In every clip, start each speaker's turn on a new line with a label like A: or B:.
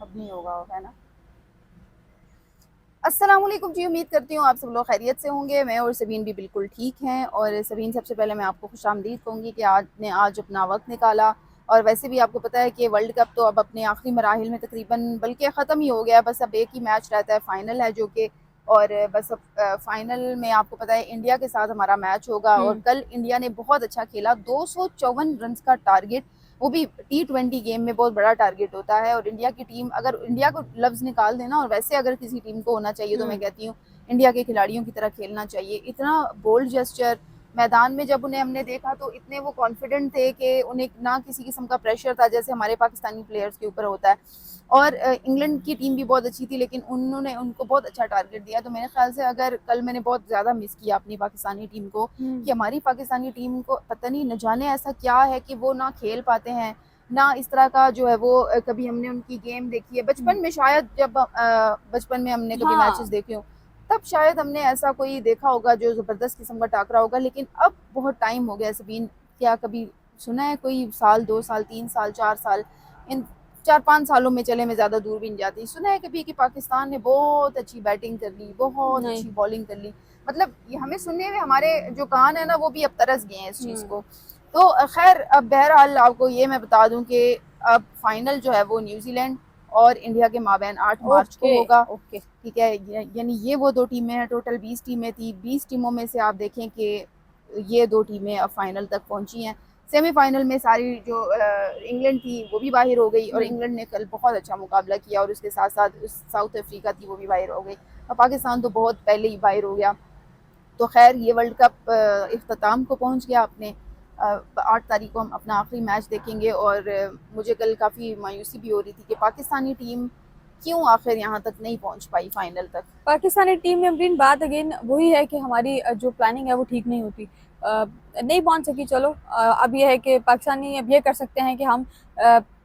A: अब नहीं होगा, है ना। अस्सलाम वालेकुम जी, उम्मीद करती हूँ आप सब लोग खैरियत से होंगे। मैं और सबीन भी बिल्कुल ठीक हैं। और सबीन, सबसे पहले मैं आपको खुशामदीद कहूँगी कि आज अपना वक्त निकाला। और वैसे भी आपको पता है कि वर्ल्ड कप तो अब अपने आखिरी मराहिल में तकरीबन बल्कि ख़त्म ही हो गया। बस अब एक ही मैच रहता है, फ़ाइनल है जो कि, और बस अब फ़ाइनल में आपको पता है इंडिया के साथ हमारा मैच होगा। और कल इंडिया ने बहुत अच्छा खेला, 254 रन का टारगेट, वो भी T20 गेम में बहुत बड़ा टारगेट होता है। और इंडिया की टीम, अगर इंडिया को लफ्ज़ निकाल देना, और वैसे अगर किसी टीम को होना चाहिए तो मैं कहती हूँ इंडिया के खिलाड़ियों की तरह खेलना चाहिए। इतना बोल्ड जेस्चर, मैदान में जब उन्हें हमने देखा तो इतने वो कॉन्फिडेंट थे कि उन्हें ना किसी किस्म का प्रेशर था जैसे हमारे पाकिस्तानी प्लेयर्स के ऊपर होता है। और इंग्लैंड की टीम भी बहुत अच्छी थी, लेकिन उन्होंने उनको बहुत अच्छा टारगेट दिया। तो मेरे ख्याल से अगर कल मैंने बहुत ज़्यादा मिस किया अपनी पाकिस्तानी टीम को, कि हमारी पाकिस्तानी टीम को पता नहीं न जाने ऐसा क्या है कि वो ना खेल पाते हैं, ना इस तरह का जो है वो कभी हमने उनकी गेम देखी है बचपन में, शायद जब बचपन में हमने कभी मैचेस
B: हाँ।
A: देखे हो तब शायद हमने ऐसा कोई देखा होगा जो ज़बरदस्त किस्म का टाकरा होगा। लेकिन अब बहुत टाइम हो गया सबीन, क्या कभी सुना है कोई साल, 2 साल, 3 साल, 4 साल, इन 4-5 सालों में, चले मैं ज़्यादा दूर भी नहीं जाती, सुना है कभी कि पाकिस्तान ने बहुत अच्छी बैटिंग कर ली, बहुत
B: नहीं।
A: अच्छी बॉलिंग कर ली? मतलब ये हमें सुनने में हमारे जो कान है ना वो भी अब तरस गए हैं इस चीज़ को। तो खैर, अब बहरहाल आपको ये मैं बता दूं कि अब फाइनल जो है वो न्यूजीलैंड और इंडिया के माबैन 8 मार्च को
B: ओके।
A: होगा।
B: ओके।
A: ठीक है, यानी ये वो दो टीमें हैं, टोटल 20 टीमें थी, 20 टीमों में से आप देखें कि ये दो टीमें अब फाइनल तक पहुंची हैं। सेमीफाइनल में सारी जो इंग्लैंड थी वो भी बाहर हो गई, और इंग्लैंड ने कल बहुत अच्छा मुकाबला किया, और उसके साथ साथ साउथ अफ्रीका थी वो भी बाहर हो गई, और पाकिस्तान तो बहुत पहले ही बाहर हो गया। तो खैर, ये वर्ल्ड कप इख्तिताम को पहुंच गया अपने। 8 तारीख को हम अपना आखिरी मैच देखेंगे। और मुझे कल काफ़ी मायूसी भी हो रही थी कि पाकिस्तानी टीम क्यों आखिर यहाँ तक नहीं पहुंच पाई फाइनल तक।
B: पाकिस्तानी टीम में अगेन बात अगेन वही है कि हमारी जो प्लानिंग है वो ठीक नहीं होती। नहीं पहुंच सकी। चलो, अब ये है कि पाकिस्तानी अब ये कर सकते हैं कि हम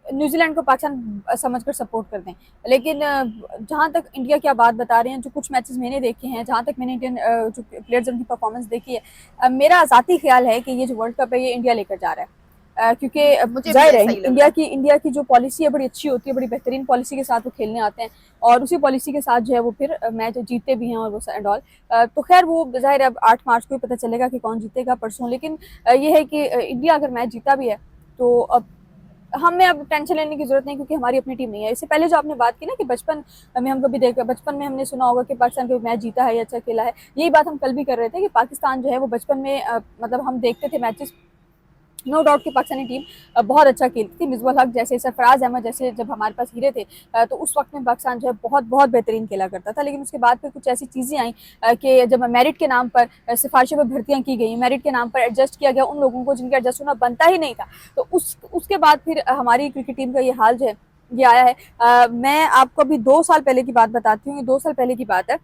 B: न्यूजीलैंड को पाकिस्तान समझकर सपोर्ट कर दें। लेकिन जहां तक इंडिया की आप बात बता रहे हैं, जो कुछ मैचेस मैंने देखे हैं, जहां तक मैंने इंडियन जो प्लेयर्स की परफॉर्मेंस देखी है, मेरा ज़ाती ख्याल है कि ये जो वर्ल्ड कप है ये इंडिया लेकर जा रहा है। क्योंकि
A: मुझे भी
B: जाहिर है
A: ऐसा ही लग रहा
B: इंडिया
A: है।
B: की इंडिया की जो पॉलिसी है बड़ी अच्छी होती है, बड़ी बेहतरीन पॉलिसी के साथ वो खेलने आते हैं, और उसी पॉलिसी के साथ जो है वो फिर मैच जीतते भी हैं और वो एंड ऑल। तो खैर वो जाहिर है अब 8 मार्च को ही पता चलेगा कि कौन जीतेगा परसों। लेकिन ये है कि इंडिया अगर मैच जीता भी है तो अब हमें अब टेंशन लेने की जरूरत नहीं, क्योंकि हमारी अपनी टीम नहीं है। इससे पहले जो आपने बात की ना कि बचपन में हम कभी देखा, बचपन में हमने सुना होगा कि पाकिस्तान कभी मैच जीता है या अच्छा खेला है, यही बात हम कल भी कर रहे थे कि पाकिस्तान जो है वो बचपन में मतलब हम देखते थे मैचेस, नो डाउट कि पाकिस्तानी टीम बहुत अच्छा खेलती थी। मिसबाह हक जैसे, सरफराज अहमद जैसे जब हमारे पास हीरे थे, तो उस वक्त में पाकिस्तान जो है बहुत बहुत बेहतरीन खेला करता था। लेकिन उसके बाद फिर कुछ ऐसी चीज़ें आई कि जब मेरिट के नाम पर सिफारिशों पर भर्तियां की गई, मेरिट के नाम पर एडजस्ट किया गया उन लोगों को जिनका एडजस्ट होना बनता ही नहीं था। तो उसके बाद फिर हमारी क्रिकेट टीम का ये हाल जो है ये आया है। मैं आपको अभी 2 साल पहले की बात बताती हूँ। ये 2 साल पहले की बात है।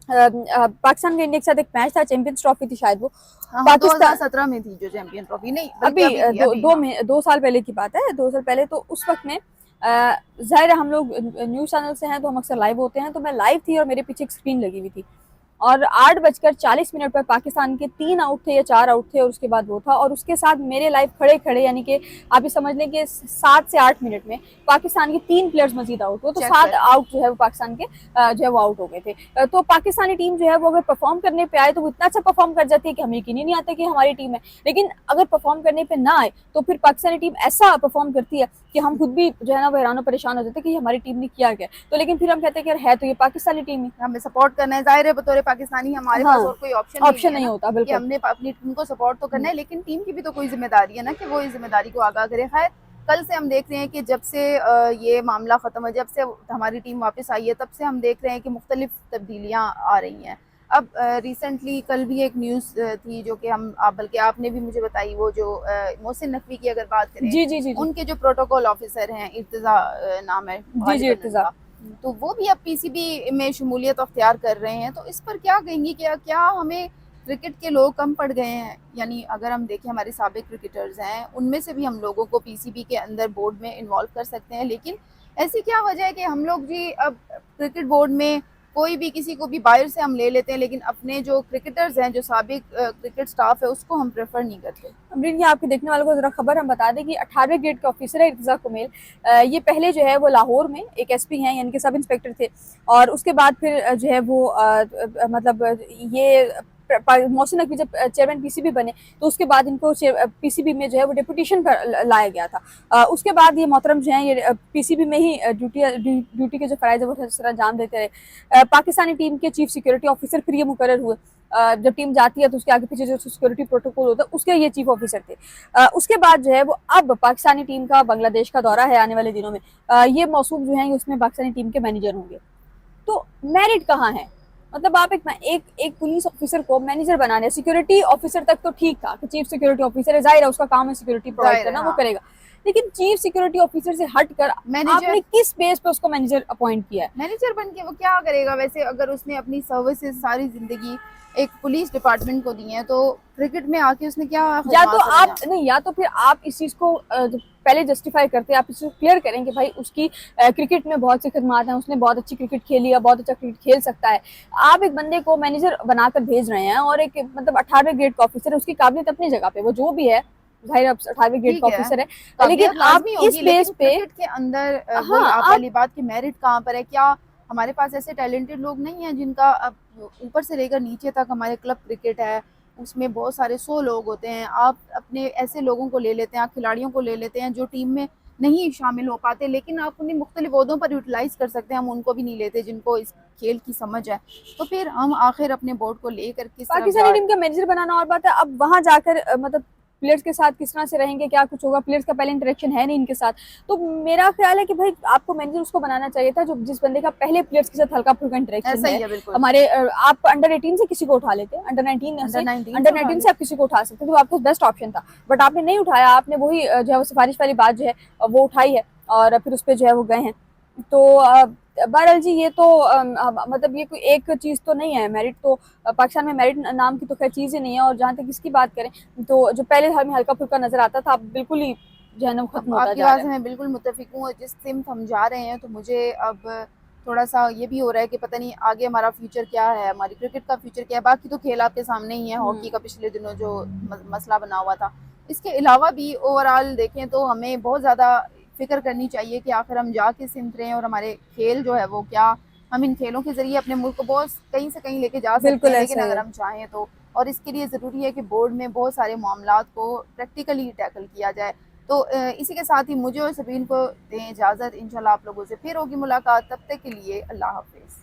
B: पाकिस्तान का इंडिया के साथ एक मैच था, चैंपियंस ट्रॉफी थी शायद वो।
A: हाँ हाँ,
B: पाकिस्तान
A: 2017 में थी जो चैंपियन ट्रॉफी, नहीं बल्कि
B: अभी
A: अभी थी,
B: दो
A: अभी,
B: दो
A: हाँ।
B: में 2 साल पहले की बात है, 2 साल पहले। तो उस वक्त में जाहिर है हम लोग न्यूज़ चैनल से हैं तो हम अक्सर लाइव होते हैं, तो मैं लाइव थी और मेरे पीछे एक स्क्रीन लगी हुई थी, और 8:40 पर पाकिस्तान के 3 आउट थे या 4 आउट थे, और उसके बाद वो था, और उसके साथ मेरे लाइव खड़े खड़े, यानी कि आप ये समझ लें कि 7 से 8 मिनट में पाकिस्तान के 3 प्लेयर्स मजीद आउट हुए, तो
A: चेक
B: सात
A: कर।
B: आउट जो है वो पाकिस्तान के जो है वो आउट हो गए थे। तो पाकिस्तानी टीम जो है वो अगर परफॉर्म करने पे आए तो वो इतना अच्छा परफॉर्म कर जाती है कि हमें यकीन ही नहीं आता कि हमारी टीम है। लेकिन अगर परफॉर्म करने पे ना आए तो फिर पाकिस्तानी टीम ऐसा परफॉर्म करती है कि हम खुद भी जो है ना वो हैरान परेशान हो जाते हैं कि हमारी टीम ने किया क्या। तो लेकिन फिर हम कहते हैं कि यार है तो ये पाकिस्तानी टीम ही।
A: हमें सपोर्ट करना है, जाहिर है बतौर पाकिस्तानी हमारे पास
B: हाँ,
A: और कोई ऑप्शन भी नहीं
B: ऑप्शन
A: है
B: नहीं
A: ना,
B: होता
A: कि
B: बिल्कुल।
A: हमने अपनी टीम को सपोर्ट तो करना है, लेकिन टीम की भी तो कोई जिम्मेदारी है ना कि वो इस जिम्मेदारी को आगा करे। खैर, कल से हम देख रहे हैं कि जब से ये मामला ख़त्म है, जब से हमारी टीम वापस आई है, तब से हम देख रहे हैं कि मुख्तलिफ तब्दीलियाँ आ रही हैं। अब रिसेंटली कल भी एक न्यूज़ थी जो कि हम आप बल्कि आपने भी मुझे बताई, वो जो मोहसिन नकवी की अगर बात करें,
B: जी जी जी जी।
A: उनके जो प्रोटोकॉल ऑफिसर हैं, इर्तिज़ा नाम है
B: जी जी,
A: गालिबन
B: इर्तिजा।
A: उनका, तो वो भी अब पीसीबी में शमूलियत अख्तियार कर रहे हैं। तो इस पर क्या कहेंगी, क्या क्या हमें क्रिकेट के लोग कम पड़ गए हैं? यानी अगर हम देखें, हमारे साबिक क्रिकेटर्स हैं, उनमें से भी हम लोगों को पीसीबी के अंदर बोर्ड में इन्वॉल्व कर सकते हैं, लेकिन ऐसी क्या वजह है कि हम लोग जी अब क्रिकेट बोर्ड में कोई भी किसी को भी बाहर से हम ले लेते हैं, लेकिन अपने जो क्रिकेटर्स हैं, जो साबिक क्रिकेट स्टाफ है, उसको हम प्रेफर नहीं करते।
B: अमरीन, ये आपके देखने वालों को जरा खबर हम बता दें कि 18वें ग्रेड के ऑफिसर है इर्तिजा कुमेल। ये पहले जो है वो लाहौर में एक एसपी हैं, यानी कि सब इंस्पेक्टर थे, और उसके बाद फिर जो है वो मतलब ये मोहसिन नकवी जब चेयरमैन पीसीबी बने तो उसके बाद इनको पीसीबी में जो है वो डेपुटेशन पर लाया गया था। उसके बाद ये मोहतरम जो है ये पीसीबी में ही ड्यूटी के जो फ़राइज़ है वो सर अंजाम देते रहे। पाकिस्तानी टीम के चीफ सिक्योरिटी ऑफिसर फिर ये मुकर्रर हुए। जब टीम जाती है तो उसके आगे पीछे जो सिक्योरिटी प्रोटोकॉल होता है उसके ये चीफ ऑफिसर थे। उसके बाद जो है वो अब पाकिस्तानी टीम का बांग्लादेश का दौरा है आने वाले दिनों में। ये मौसूफ जो हैं उसमें पाकिस्तानी टीम के मैनेजर होंगे। तो मेरिट कहाँ है? मतलब आप एक पुलिस ऑफिसर को मैनेजर बनाने, सिक्योरिटी ऑफिसर तक तो ठीक था कि चीफ सिक्योरिटी ऑफिसर है, जाहिर है उसका काम है सिक्योरिटी प्रोवाइड करना, वो करेगा, लेकिन चीफ सिक्योरिटी ऑफिसर से हटकर आपने किस बेस पे उसको मैनेजर अपॉइंट किया है?
A: मैनेजर बन के वो क्या करेगा? वैसे अगर उसने अपनी सर्विसेज सारी जिंदगी एक पुलिस डिपार्टमेंट को दी है, तो क्रिकेट में आके उसने क्या
B: या तो आप नहीं, या तो फिर आप इस चीज को पहले जस्टिफाई करते हैं, आप इसको क्लियर करें कि भाई उसकी क्रिकेट में बहुत सी खिदमात हैं, उसने बहुत अच्छी क्रिकेट खेली है, बहुत अच्छा क्रिकेट खेल सकता है। आप एक बंदे को मैनेजर बनाकर भेज रहे हैं और एक मतलब 18वें ग्रेड का ऑफिसर है, उसकी काबिलियत अपनी जगह पे, वो जो भी है, जाहिर 18वें ग्रेड का ऑफिसर है, लेकिन आप इस बेस पे
A: क्रिकेट के अंदर आप वाली बात की मेरिट कहाँ पर है? क्या हमारे पास ऐसे टैलेंटेड लोग नहीं हैं जिनका ऊपर से लेकर नीचे तक हमारे क्लब क्रिकेट है, उसमें बहुत सारे 100 लोग होते हैं, आप अपने ऐसे लोगों को ले लेते हैं, आप खिलाड़ियों को ले लेते हैं जो टीम में नहीं शामिल हो पाते, लेकिन आप उन्हें मुख्तलिफ ओहदों पर यूटिलाइज कर सकते हैं, हम उनको भी नहीं लेते जिनको इस खेल की समझ है। तो फिर हम आखिर अपने बोर्ड को लेकर किस
B: पाकिस्तानी टीम का मैनेजर बनाना और बात है, अब वहां जाकर मतलब प्लेयर्स के साथ किस तरह से रहेंगे, क्या कुछ होगा, प्लेयर्स का पहले इंटरेक्शन है नहीं इनके साथ। तो मेरा ख्याल है कि भाई आपको मैनेजर उसको बनाना चाहिए था जो जिस बंदे का पहले प्लेयर्स के साथ हल्का फुल्का इंटरेक्शन है। हमारे आप अंडर 18 से किसी को उठा लेते, अंडर 19 से आप किसी को उठा सकते, तो आपको बेस्ट ऑप्शन था, बट आपने नहीं उठाया। आपने वही जो है वो सिफारिश वाली बात जो है वो उठाई है और फिर उस पर जो है वो गए हैं। तो बहरहाल जी, ये तो मतलब ये कोई एक चीज़ तो नहीं है, मेरिट तो पाकिस्तान में मेरिट नाम की तो खैर चीज़ ही नहीं है। और जहाँ तक इसकी बात करें तो जो पहले हमें हल्का फुल्का नजर आता था, अब बिल्कुल ही जो है ना खत्म होता जा रहा है।
A: आपकी बात से मैं बिल्कुल मुत्तफिक हूँ। जिस सिम्त हम जा रहे हैं तो मुझे अब थोड़ा सा ये भी हो रहा है कि पता नहीं आगे हमारा फ्यूचर क्या है, हमारी क्रिकेट का फ्यूचर क्या है। बाकी तो खेल आपके सामने ही है, हॉकी का पिछले दिनों जो मसला बना हुआ था, इसके अलावा भी ओवरऑल देखें तो हमें बहुत ज़्यादा फिक्र करनी चाहिए कि आखिर हम जा किस सिमत रहे हैं और हमारे खेल जो है वो क्या, हम इन खेलों के जरिए अपने मुल्क को बहुत कहीं से कहीं लेके जा सकते हैं, लेकिन अगर हम चाहें तो। और इसके लिए ज़रूरी है कि बोर्ड में बहुत सारे मामलात को प्रैक्टिकली टैकल किया जाए। तो इसी के साथ ही मुझे और सबीन को दें इजाज़त। इंशाल्लाह आप लोगों से फिर होगी मुलाकात, तब तक के लिए अल्लाह हाफिज़।